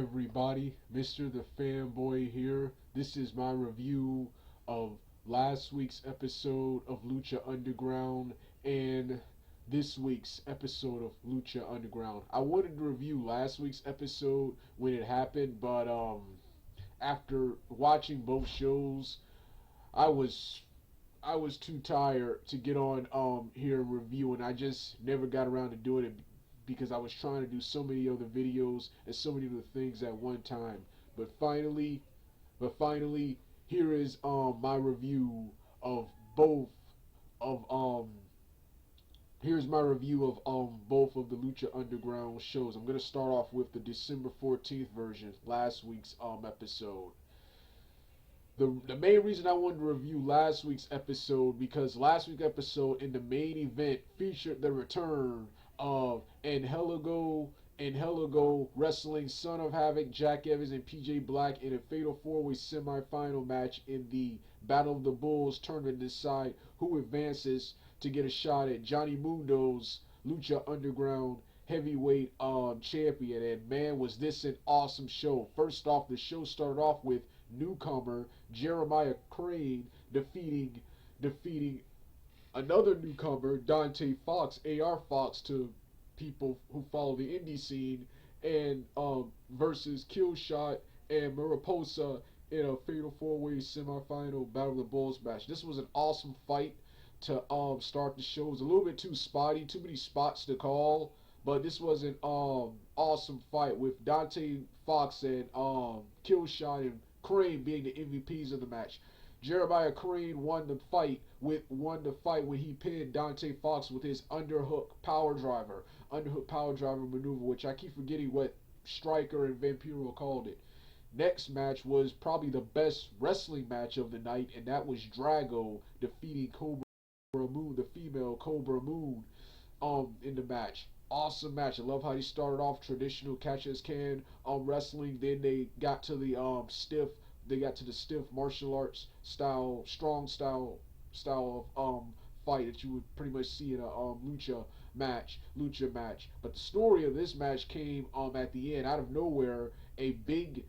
everybody, Mr. The Fanboy here. This is my review of last week's episode of Lucha Underground and this week's episode of Lucha Underground. I wanted to review last week's episode when it happened, but after watching both shows, I was I was too tired to get on here and review, and I just never got around to doing it because I was trying to do so many other videos and so many other things at one time. But finally, but finally, here is my review of both of here's my review of both of the Lucha Underground shows. I'm gonna start off with the December 14th version, last week's episode. The main reason I wanted to review last week's episode because last week's episode in the main event featured the return of Angelico wrestling Son of Havoc, Jack Evans, and PJ Black in a fatal four-way semifinal match in the Battle of the Bulls tournament to decide who advances to get a shot at Johnny Mundo's Lucha Underground heavyweight champion. And man, was this an awesome show. First off, the show started off with newcomer Jeremiah Crane defeating another newcomer, Dante Fox, AR Fox, to people who follow the indie scene, and versus Killshot and Mariposa in a fatal four-way semifinal Battle of the Bulls match. This was an awesome fight to start the show. It was a little bit too spotty, too many spots to call, but this was an awesome fight with Dante Fox and Killshot and Crane being the MVPs of the match. Jeremiah Crane won the fight when he pinned Dante Fox with his underhook power driver maneuver, which I keep forgetting what Striker and Vampiro called it. Next match was probably the best wrestling match of the night, and that was Drago defeating Cobra Moon, the female Cobra Moon, in the match. Awesome match. I love how they started off traditional catch as can wrestling. Then they got to the stiff martial arts style, strong style of fight that you would pretty much see in a lucha match. But the story of this match came at the end out of nowhere. A big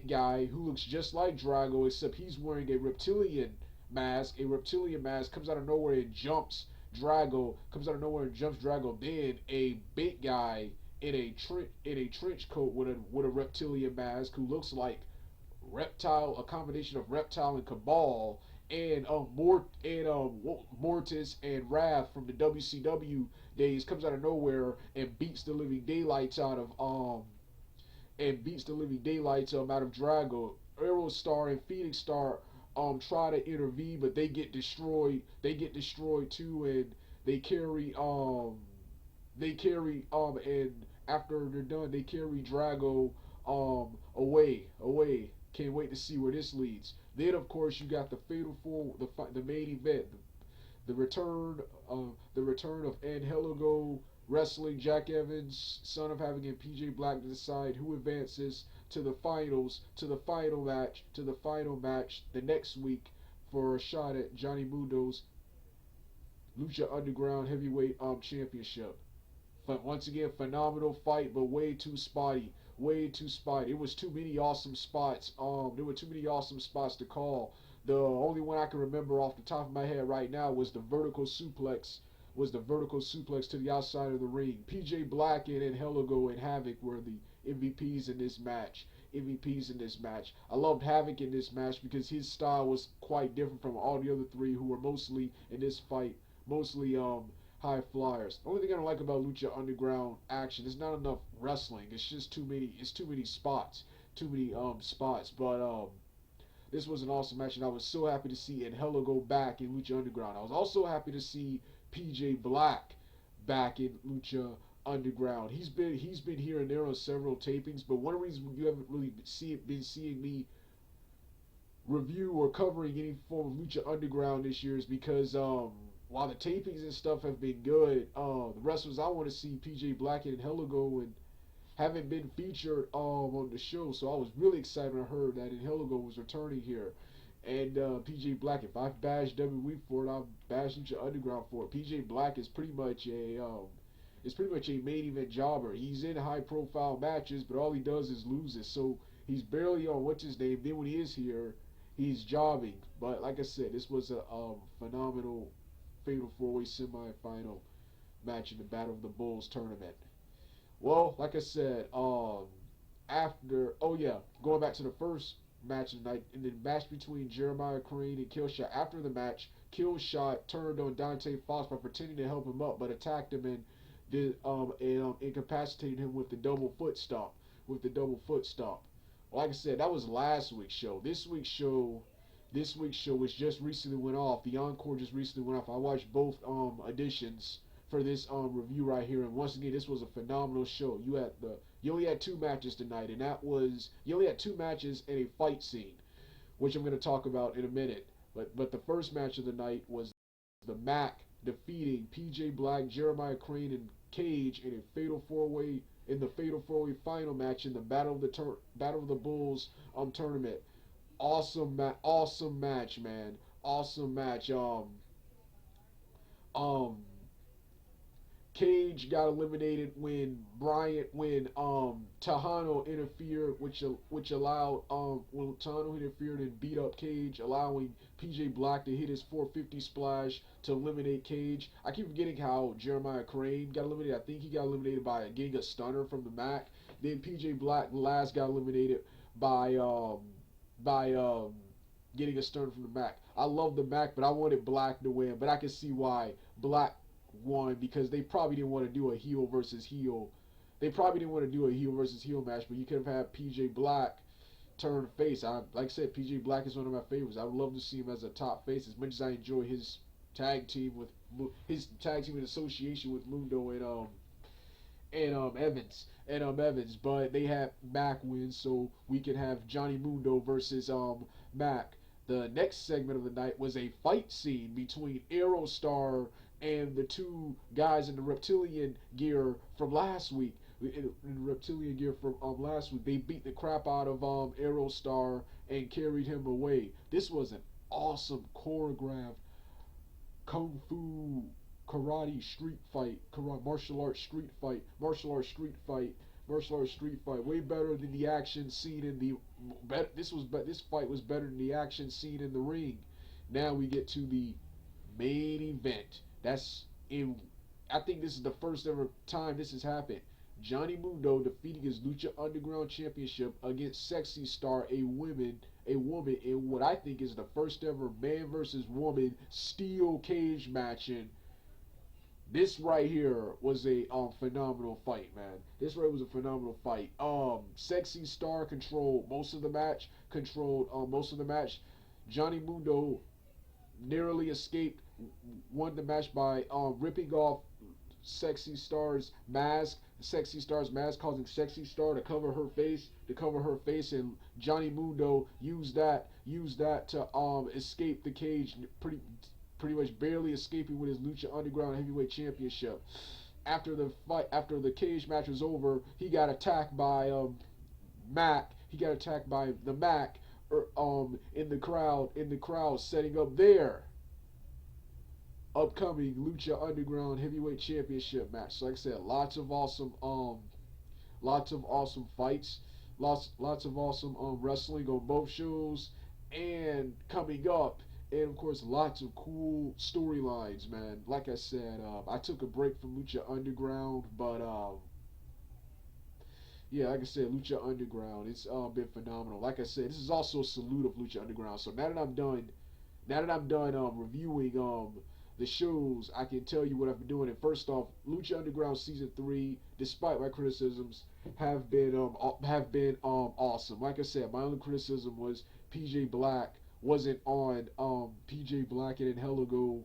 guy who looks just like Drago, except he's wearing a reptilian mask. A reptilian mask comes out of nowhere and jumps Drago. Then a big guy in a trench coat with a reptilian mask who looks like Reptile, a combination of Reptile and Cabal, and Mortis and Wrath from the WCW days, comes out of nowhere and beats the living daylights out of Drago. Aerostar and Phoenix Star try to intervene, but they get destroyed. Too, and and after they're done, they carry Drago away. Can't wait to see where this leads. Then, of course, you got the fatal four, the main event, the return of Angelico wrestling Jack Evans, Son of Havoc, and PJ Black to decide who advances to the final match the next week for a shot at Johnny Mundo's Lucha Underground Heavyweight Championship. But once again, phenomenal fight, but way too spotty. It was too many awesome spots. There were too many awesome spots to call. The only one I can remember off the top of my head right now was the vertical suplex. To the outside of the ring. PJ Black and Angelico and Havoc were the MVPs in this match. I loved Havoc in this match because his style was quite different from all the other three who were mostly in this fight, high flyers. The only thing I don't like about Lucha Underground action is not enough wrestling. It's just too many spots. But this was an awesome match, and I was so happy to see Angelico back in Lucha Underground. I was also happy to see PJ Black back in Lucha Underground. He's been here and there on several tapings, but one reason you haven't really been seeing me review or covering any form of Lucha Underground this year is because while the tapings and stuff have been good, the wrestlers I want to see, PJ Black and Angelico, and haven't been featured on the show. So I was really excited when I heard that Angelico was returning here. And PJ Black, if I've bashed WWE for it, I'll bash Lucha Underground for it. PJ Black is pretty much is pretty much a main event jobber. He's in high profile matches, but all he does is loses. So he's barely on what's his name. Then when he is here, he's jobbing. But like I said, this was a phenomenal Fatal 4-Way semifinal match in the Battle of the Bulls tournament. Well, like I said, after going back to the first match of the night, in the match between Jeremiah Crane and Killshot. After the match, Killshot turned on Dante Fox by pretending to help him up, but attacked him and incapacitated him with the double foot stomp. Like I said, that was last week's show. This week's show which just recently went off. The encore just recently went off. I watched both editions for this review right here, and once again, this was a phenomenal show. You only had two matches tonight, and you only had two matches and a fight scene, which I'm going to talk about in a minute. But the first match of the night was the Mac defeating PJ Black, Jeremiah Crane, and Cage in the Fatal 4-Way final match in the Battle of the Bulls tournament. Awesome match, man. Awesome match. Um, Cage got eliminated when Tejano interfered, which allowed when Tejano interfered and beat up Cage, allowing PJ Black to hit his 450 splash to eliminate Cage. I keep forgetting how Jeremiah Crane got eliminated. I think he got eliminated by getting a stunner from the Mac. Then PJ Black last got eliminated by getting a stunner from the Mac. I love the Mac, but I wanted Black to win. But I can see why Black won, because they probably didn't want to do a heel versus heel. They probably didn't want to do a heel versus heel match, but you could have had PJ Black turn face. Like I said, PJ Black is one of my favorites. I would love to see him as a top face, as much as I enjoy his tag team in association with Mundo and Evans. But they had Mac win, so we can have Johnny Mundo versus Mac. The next segment of the night was a fight scene between Aerostar and the two guys in the reptilian gear from last week. They beat the crap out of Aerostar and carried him away. This was an awesome choreographed kung fu karate street fight, martial arts street fight, way better than the action scene in the. This fight was better than the action scene in the ring. Now we get to the main event. I think this is the first ever time this has happened. Johnny Mundo defeating his Lucha Underground Championship against Sexy Star, a woman in what I think is the first ever man versus woman steel cage match. And this right here was a phenomenal fight, man. This right was a phenomenal fight. Sexy Star controlled most of the match. Johnny Mundo narrowly escaped, won the match by ripping off Sexy Star's mask. Sexy Star's mask, causing Sexy Star to cover her face, and Johnny Mundo used that to escape the cage, pretty much barely escaping with his Lucha Underground Heavyweight Championship. After the cage match was over, he got attacked by Mac. He got attacked by the Mac in the crowd, setting up their upcoming Lucha Underground Heavyweight Championship match. So like I said, lots of awesome fights, lots of awesome wrestling on both shows, and coming up, and of course lots of cool storylines, man. Like I said, I took a break from Lucha Underground, but yeah, like I said, Lucha Underground, it's been phenomenal. Like I said, this is also a salute of Lucha Underground. So now that I'm done reviewing the shows, I can tell you what I've been doing. And first off, Lucha Underground season 3, despite my criticisms, have been awesome. Like I said, my only criticism was PJ Black wasn't on PJ Black and Heligo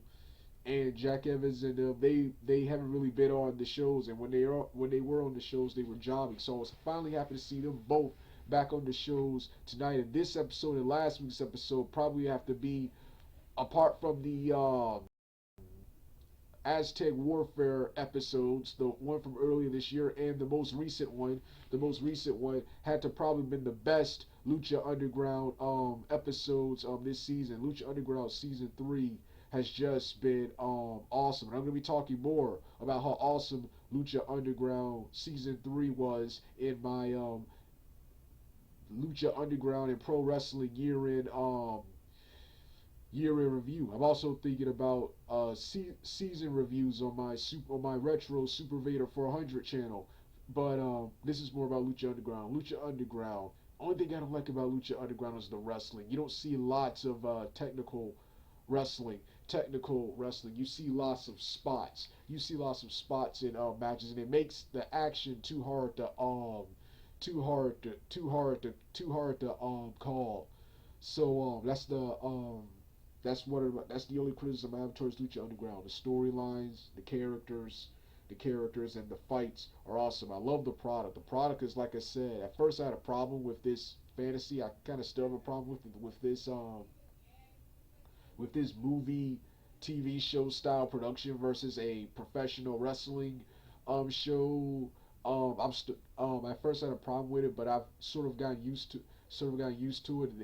and Jack Evans, and they haven't really been on the shows. And when they were on the shows, they were jobbing. So I was finally happy to see them both back on the shows tonight. And this episode and last week's episode probably have to be, apart from the Aztec Warfare episodes, the one from earlier this year and the most recent one had to probably been the best Lucha Underground episodes this season. Lucha Underground season 3 has just been awesome. And I'm gonna be talking more about how awesome Lucha Underground season 3 was in my Lucha Underground and Pro Wrestling year in review. I'm also thinking about season reviews on my retro Super Vader 400 channel. But this is more about Lucha Underground. Lucha Underground. Only thing I don't like about Lucha Underground is the wrestling. You don't see lots of technical wrestling. Technical wrestling. You see lots of spots. You see lots of spots in matches, and it makes the action too hard to call. So that's the only criticism I have towards Lucha Underground. The storylines, the characters and the fights are awesome. I love the product. The product is, like I said, at first I had a problem with this fantasy. I kind of still have a problem with this movie TV show style production versus a professional wrestling show. At first I had a problem with it, but I've sort of gotten used to it.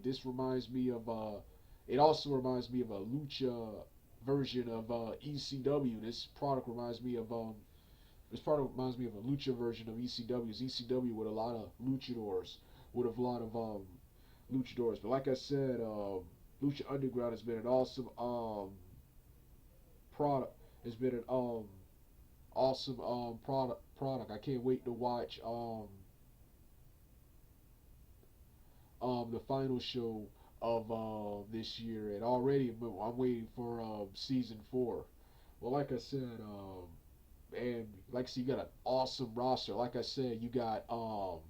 This reminds me of it also reminds me of a lucha version of ECW. This product reminds me of a lucha version of ECW's ECW with a lot of luchadors, with a lot of luchadors. But like I said, Lucha Underground has been an awesome product. It's been an awesome product. I can't wait to watch the final show of this year, and already I'm waiting for season 4. Well, like I said, and like I said, you got an awesome roster. Like I said, you got AR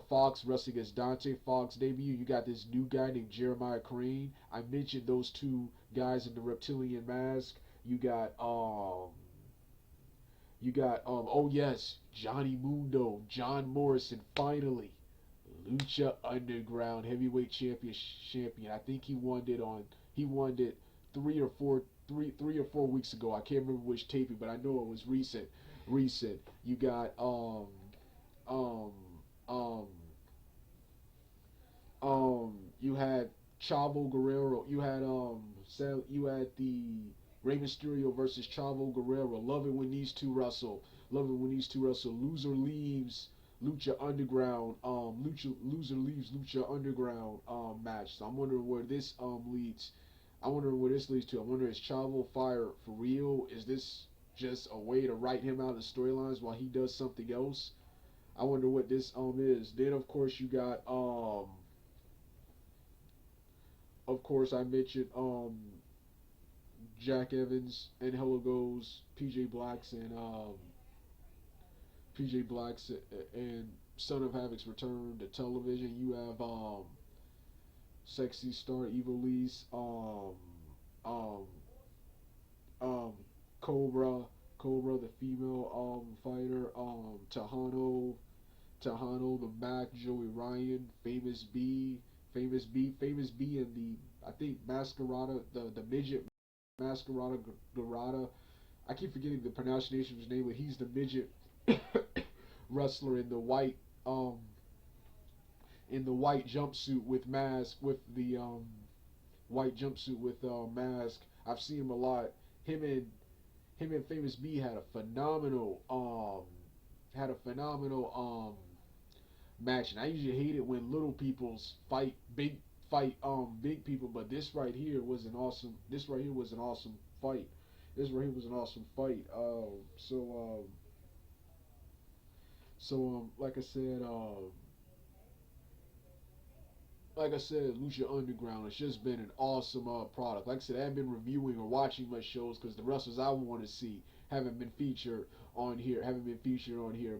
Fox wrestling as Dante Fox debut. You got this new guy named Jeremiah Crane. I mentioned those two guys in the reptilian mask. You got oh yes, Johnny Mundo, John Morrison, finally. Lucha Underground heavyweight champion. I think he won it 3 or 4 weeks ago. I can't remember which taping, but I know it was recent. Recent. You got um um you had Chavo Guerrero. You had the Rey Mysterio versus Chavo Guerrero. Love it when these two wrestle. Love it when these two wrestle. Loser leaves Lucha Underground. Loser leaves Lucha Underground match. So I'm wondering where this leads. I wonder where this leads to. I wonder, is Chavo fired for real? Is this just a way to write him out of the storylines while he does something else? I wonder what this is. Then of course you got of course I mentioned Jack Evans and Hello Goes PJ Blacks and Son of Havoc's return to television. You have Sexy Star Evilise, um, um, Cobra, Cobra the female fighter, Tejano, the Mac, Joey Ryan, Famous B, and the I think Masquerada, the midget Masquerada Garada. I keep forgetting the pronunciation of his name, but he's the midget wrestler in the white jumpsuit with mask with the white jumpsuit with mask. I've seen him a lot. Him and Famous B had a phenomenal match, and I usually hate it when little people's big people, but this right here was an awesome fight. This right here was an awesome fight. Like I said, Lucha Underground has just been an awesome product. Like I said, I haven't been reviewing or watching much shows because the wrestlers I want to see haven't been featured on here.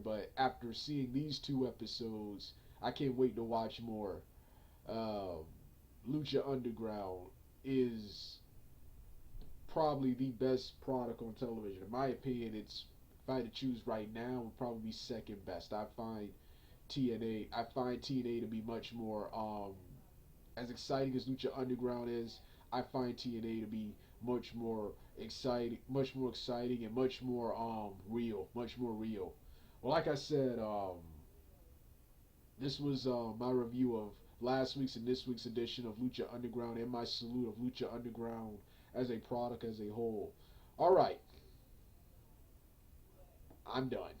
But after seeing these 2 episodes, I can't wait to watch more. Um, Lucha Underground is probably the best product on television. In my opinion, if I had to choose right now, it would probably be second best. I find TNA to be much more as exciting as Lucha Underground is. I find TNA to be much more exciting and much more real. Well, like I said, this was my review of last week's and this week's edition of Lucha Underground and my salute of Lucha Underground as a product as a whole. All right, I'm done.